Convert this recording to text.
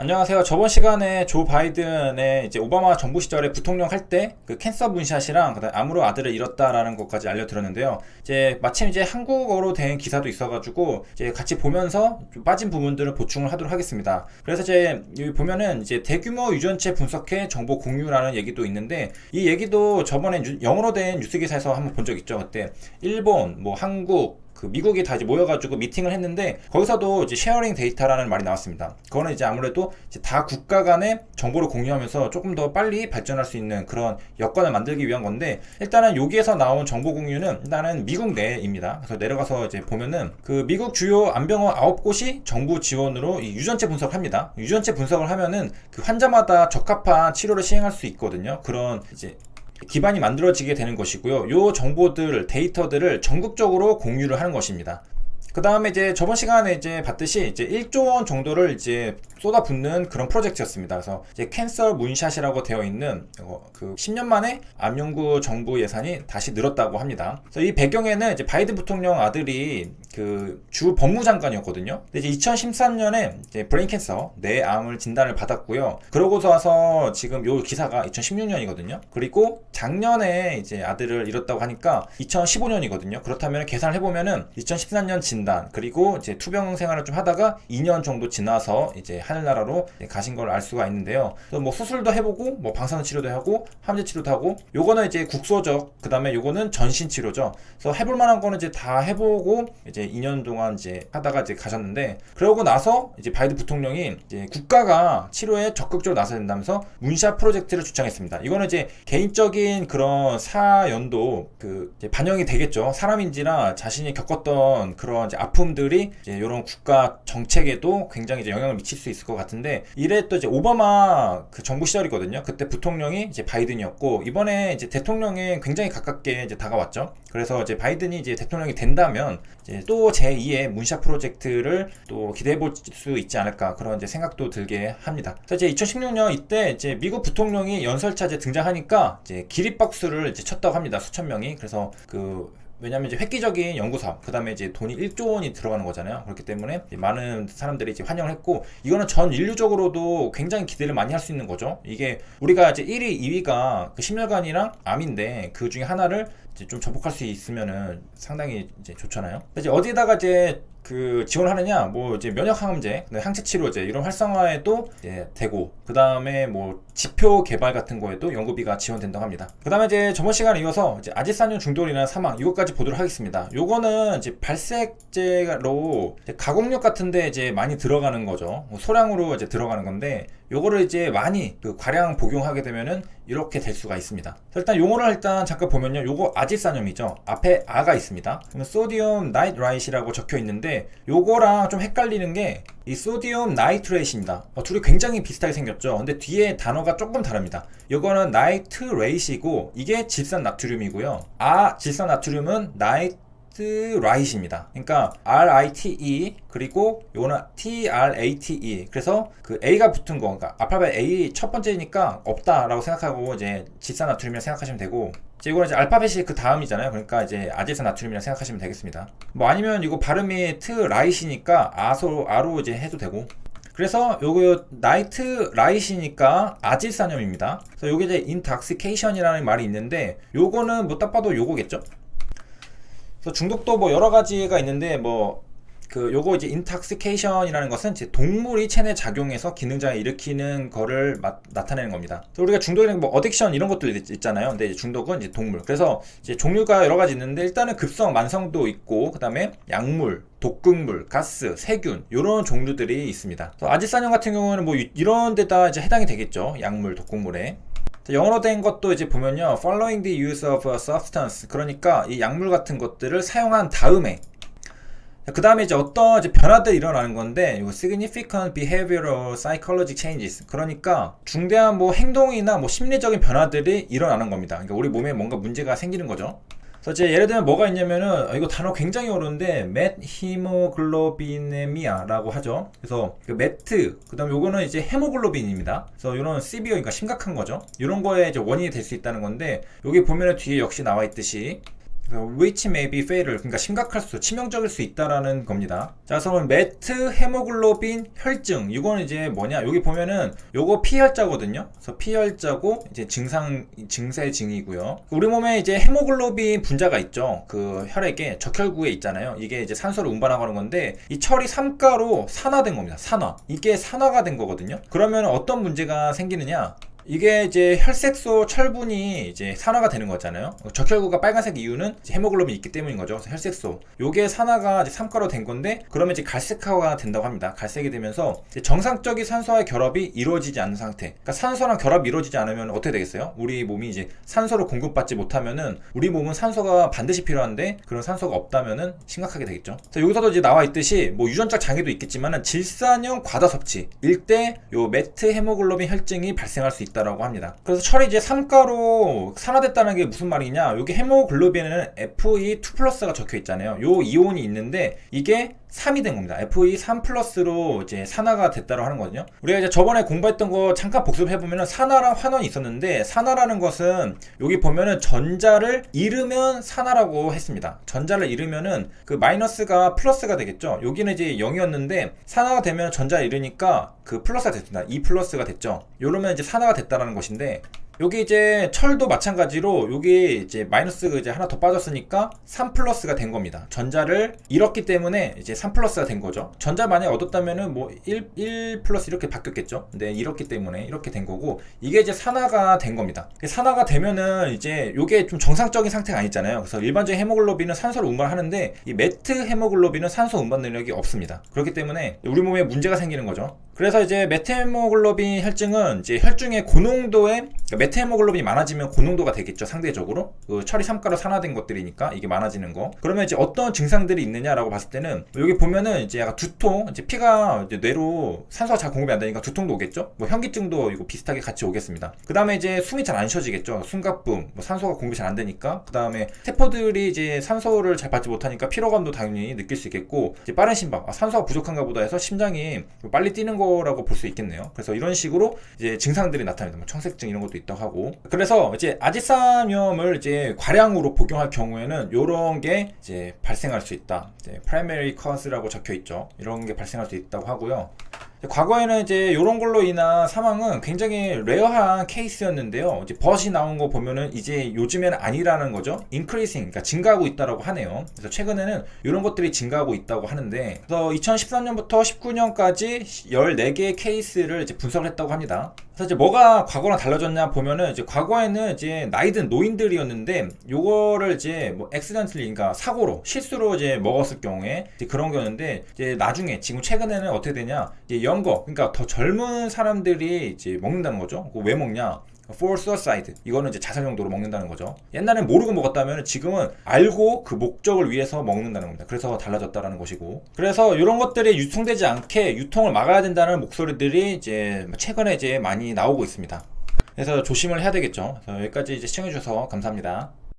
안녕하세요. 저번 시간에 조 바이든의 이제 오바마 정부 시절에 부통령 할 때 그 캔서 문샷이랑 그다음 암으로 아들을 잃었다라는 것까지 알려드렸는데요. 이제 마침 이제 한국어로 된 기사도 있어가지고 이제 같이 보면서 좀 빠진 부분들을 보충을 하도록 하겠습니다. 그래서 이제 여기 보면은 이제 대규모 유전체 분석해 정보 공유라는 얘기도 있는데 이 얘기도 저번에 영어로 된 뉴스 기사에서 한번 본 적 있죠. 그때 일본, 뭐 한국 그 미국이 다 이제 모여가지고 미팅을 했는데 거기서도 이제 쉐어링 데이터라는 말이 나왔습니다. 그거는 이제 아무래도 이제 다 국가 간의 정보를 공유하면서 조금 더 빨리 발전할 수 있는 그런 여건을 만들기 위한 건데 일단은 여기에서 나온 정보 공유는 일단은 미국 내입니다. 그래서 내려가서 이제 보면은 그 미국 주요 암병원 9곳이 정부 지원으로 이 유전체 분석을 합니다. 유전체 분석을 하면은 그 환자마다 적합한 치료를 시행할 수 있거든요. 그런 이제 기반이 만들어지게 되는 것이고요. 요 정보들, 데이터들을 전국적으로 공유를 하는 것입니다. 그 다음에 이제 저번 시간에 이제 봤듯이 이제 1조 원 정도를 이제 쏟아붓는 그런 프로젝트였습니다. 그래서 이제 캔서 문샷이라고 되어 있는 그 10년 만에 암 연구 정부 예산이 다시 늘었다고 합니다. 그래서 이 배경에는 이제 바이든 부통령 아들이 그 주 법무장관이었거든요. 근데 이제 2013년에 이제 브레인 캔서, 뇌암을 진단을 받았고요. 그러고서 와서 지금 요 기사가 2016년이거든요. 그리고 작년에 이제 아들을 잃었다고 하니까 2015년이거든요. 그렇다면 계산을 해보면은 2014년 진단, 그리고 이제 투병 생활을 좀 하다가 2년 정도 지나서 이제 하늘나라로 가신 걸 알 수가 있는데요. 또 뭐 수술도 해보고, 뭐 방사선 치료도 하고, 함재 치료도 하고, 요거는 이제 국소적, 그 다음에 요거는 전신 치료죠. 그래서 해볼 만한 거는 이제 다 해보고, 이제 2년 동안 이제 하다가 이제 가셨는데, 그러고 나서 이제 바이든 부통령이 이제 국가가 치료에 적극적으로 나서야 된다면서 문샷 프로젝트를 주창했습니다. 이거는 이제 개인적인 그런 사연도 그 이제 반영이 되겠죠. 사람인지라 자신이 겪었던 그런 이제 아픔들이 이제 이런 국가 정책에도 굉장히 이제 영향을 미칠 수 있을 것 같은데, 이래 또 이제 오바마 그 정부 시절이거든요. 그때 부통령이 이제 바이든이었고, 이번에 이제 대통령에 굉장히 가깝게 이제 다가왔죠. 그래서 이제 바이든이 이제 대통령이 된다면 이제 또 제2의 문샷 프로젝트를 또 기대해 볼 수 있지 않을까, 그런 이제 생각도 들게 합니다. 그래서 이제 2016년 이때 이제 미국 부통령이 연설차 이제 등장하니까 이제 기립박수를 이제 쳤다고 합니다. 수천 명이. 그래서 왜냐면 이제 획기적인 연구 사업, 그 다음에 이제 돈이 1조 원이 들어가는 거잖아요. 그렇기 때문에 많은 사람들이 이제 환영을 했고, 이거는 전 인류적으로도 굉장히 기대를 많이 할 수 있는 거죠. 이게 우리가 이제 1위, 2위가 그 심혈관이랑 암인데 그 중에 하나를 이제 좀 접목할 수 있으면은 상당히 이제 좋잖아요. 이제 어디다가 이제 그 지원을 하느냐, 뭐 이제 면역 항암제, 항체 치료제 이런 활성화에도 이제 되고, 그 다음에 뭐 지표 개발 같은 거에도 연구비가 지원된다고 합니다. 그 다음에 이제 저번 시간에 이어서 이제 아지산염 중독으로 인한 사망, 이것까지 보도록 하겠습니다. 요거는 이제 발색제로 이제 가공육 같은데 이제 많이 들어가는 거죠. 소량으로 이제 들어가는 건데, 요거를 이제 많이 그 과량 복용하게 되면은 이렇게 될 수가 있습니다. 일단 용어를 일단 잠깐 보면요, 요거 아지산염이죠. 앞에 아가 있습니다. 소디움 나이트라이트라고 적혀 있는데, 요거랑 좀 헷갈리는 게 이 소디움 나이트레이트입니다. 둘이 굉장히 비슷하게 생겼죠. 근데 뒤에 단어가 조금 다릅니다. 요거는 나이트레이트이고 이게 질산나트륨이고요. 질산나트륨은 나이트라이트입니다. 그러니까 RITE, 그리고 요거는 TRATE. 그래서 그 A가 붙은 거, 그러니까 알파벳 A 첫 번째니까 없다라고 생각하고 이제 질산나트륨이라 생각하시면 되고, 이거는 이제 알파벳이 그 다음이잖아요. 그러니까 이제 아질산나트륨이라 생각하시면 되겠습니다. 뭐 아니면 이거 발음이 트라이시니까 아로 이제 해도 되고. 그래서 요거 나이트라이시니까 아질산염입니다. 그래서 요게 이제 인톡시케이션이라는 말이 있는데, 요거는 뭐 딱 봐도 요거겠죠. 그래서 중독도 뭐 여러 가지가 있는데, 요거 이제 인톡시케이션이라는 것은 이제 동물이 체내 작용해서 기능장애 일으키는 거를 나타내는 겁니다. 그래서 우리가 중독이라는 뭐 어딕션 이런 것도 있잖아요. 근데 이제 중독은 이제 동물. 그래서 이제 종류가 여러 가지 있는데, 일단은 급성, 만성도 있고, 그 다음에 약물, 독극물, 가스, 세균 이런 종류들이 있습니다. 아지산염 같은 경우는 뭐 이런 데다 이제 해당이 되겠죠. 약물, 독극물에. 영어로 된 것도 이제 보면요, following the use of a substance, 그러니까 이 약물 같은 것들을 사용한 다음에, 그 다음에 이제 어떤 이제 변화들이 일어나는 건데, 이거 significant behavioral psychologic changes, 그러니까 중대한 뭐 행동이나 뭐 심리적인 변화들이 일어나는 겁니다. 그러니까 우리 몸에 뭔가 문제가 생기는 거죠. 그래서 이제 예를 들면 뭐가 있냐면은, 이거 단어 굉장히 어려운데 메히모글로비네미아라고 하죠. 그래서 그 메트, 그 다음에 요거는 이제 헤모글로빈입니다. 그래서 이런 시비어, 그러니까 심각한 거죠. 이런 거에 이제 원인이 될 수 있다는 건데, 여기 보면은 뒤에 역시 나와 있듯이 which may be fatal, 그러니까 심각할 수, 치명적일 수 있다라는 겁니다. 자, 그래서 메트 헤모글로빈 혈증, 이거는 이제 뭐냐? 여기 보면은 요거 P혈자거든요. 그래서 P혈자고 이제 증세증이고요. 우리 몸에 이제 헤모글로빈 분자가 있죠. 그 혈액에 적혈구에 있잖아요. 이게 이제 산소를 운반하는 건데 이 철이 삼가로 산화된 겁니다. 산화. 이게 산화가 된 거거든요. 그러면 어떤 문제가 생기느냐? 이게 이제 혈색소 철분이 이제 산화가 되는 거잖아요. 적혈구가 빨간색 이유는 헤모글로빈이 있기 때문인 거죠. 그래서 혈색소. 요게 산화가 이제 삼가로 된 건데, 그러면 이제 갈색화가 된다고 합니다. 갈색이 되면서 정상적인 산소와의 결합이 이루어지지 않는 상태. 그러니까 산소랑 결합이 이루어지지 않으면 어떻게 되겠어요? 우리 몸이 이제 산소를 공급받지 못하면은 우리 몸은 산소가 반드시 필요한데 그런 산소가 없다면은 심각하게 되겠죠. 그래서 여기서도 이제 나와 있듯이 뭐 유전적 장애도 있겠지만은 질산형 과다 섭취일 때 요 메트 헤모글로빈 혈증이 발생할 수 있다. 라고 합니다. 그래서 철이 이제 삼가로 산화됐다는 게 무슨 말이냐? 여기 헤모글로빈에는 Fe2+가 적혀 있잖아요. 요 이온이 있는데 이게 3이 된 겁니다. Fe3+로 이제 산화가 됐다고 하는 거거든요. 우리가 이제 저번에 공부했던 거 잠깐 복습해 보면은 산화랑 환원이 있었는데, 산화라는 것은 여기 보면은 전자를 잃으면 산화라고 했습니다. 전자를 잃으면은 그 마이너스가 플러스가 되겠죠. 여기는 이제 0이었는데 산화가 되면 전자를 잃으니까 그 플러스가 됐습니다. 2+가 됐죠. 이러면 이제 산화가 됐다라는 것인데, 여기 이제 철도 마찬가지로 여기 이제 마이너스가 이제 하나 더 빠졌으니까 3+가 된 겁니다. 전자를 잃었기 때문에 이제 3+가 된 거죠. 전자 만약에 얻었다면은 뭐 1 플러스 이렇게 바뀌었겠죠. 근데 잃었기 때문에 이렇게 된 거고, 이게 이제 산화가 된 겁니다. 산화가 되면은 이제 요게 좀 정상적인 상태가 아니잖아요. 그래서 일반적인 헤모글로빈은 산소를 운반하는데 이 메트 헤모글로빈은 산소 운반 능력이 없습니다. 그렇기 때문에 우리 몸에 문제가 생기는 거죠. 그래서 이제 메트헤모글로빈 혈증은 이제 혈중의 고농도의, 메트헤모글로빈이 많아지면 고농도가 되겠죠. 상대적으로 그 철이 삼가로 산화된 것들이니까 이게 많아지는 거. 그러면 이제 어떤 증상들이 있느냐라고 봤을 때는 여기 보면은 이제 약간 두통, 이제 피가 이제 뇌로 산소가 잘 공급이 안 되니까 두통도 오겠죠. 뭐 현기증도 이거 비슷하게 같이 오겠습니다. 그 다음에 이제 숨이 잘 안 쉬어지겠죠. 숨가쁨, 뭐 산소가 공급이 잘 안 되니까. 그 다음에 세포들이 이제 산소를 잘 받지 못하니까 피로감도 당연히 느낄 수 있겠고, 이제 빠른 심박, 산소가 부족한가 보다 해서 심장이 빨리 뛰는 거라고 볼 수 있겠네요. 그래서 이런 식으로 이제 증상들이 나타납니다. 뭐 청색증 이런 것도 있다고 하고. 그래서 이제 아지산염을 이제 과량으로 복용할 경우에는 이런 게 이제 발생할 수 있다. 이제 primary cause라고 적혀 있죠. 이런 게 발생할 수 있다고 하고요. 과거에는 이제 이런 걸로 인한 사망은 굉장히 레어한 케이스였는데요. 이제 버시 나온 거 보면은 이제 요즘에는 아니라는 거죠. increasing, 그러니까 증가하고 있다라고 하네요. 그래서 최근에는 이런 것들이 증가하고 있다고 하는데, 그래서 2013년부터 19년까지 14개의 케이스를 이제 분석을 했다고 합니다. 그래서 이제 뭐가 과거랑 달라졌냐 보면은, 이제 과거에는 이제 나이든 노인들이었는데 요거를 이제 뭐 accidentally, 그러니까 사고로 실수로 이제 먹었을 경우에 이제 그런 거였는데, 이제 나중에 지금 최근에는 어떻게 되냐, 이제 연거, 그러니까 더 젊은 사람들이 이제 먹는다는 거죠. 왜 먹냐? for suicide. 이거는 이제 자살 용도로 먹는다는 거죠. 옛날엔 모르고 먹었다면 지금은 알고 그 목적을 위해서 먹는다는 겁니다. 그래서 달라졌다라는 것이고, 그래서 이런 것들이 유통되지 않게 유통을 막아야 된다는 목소리들이 이제 최근에 이제 많이 나오고 있습니다. 그래서 조심을 해야 되겠죠. 그래서 여기까지 이제 시청해 주셔서 감사합니다.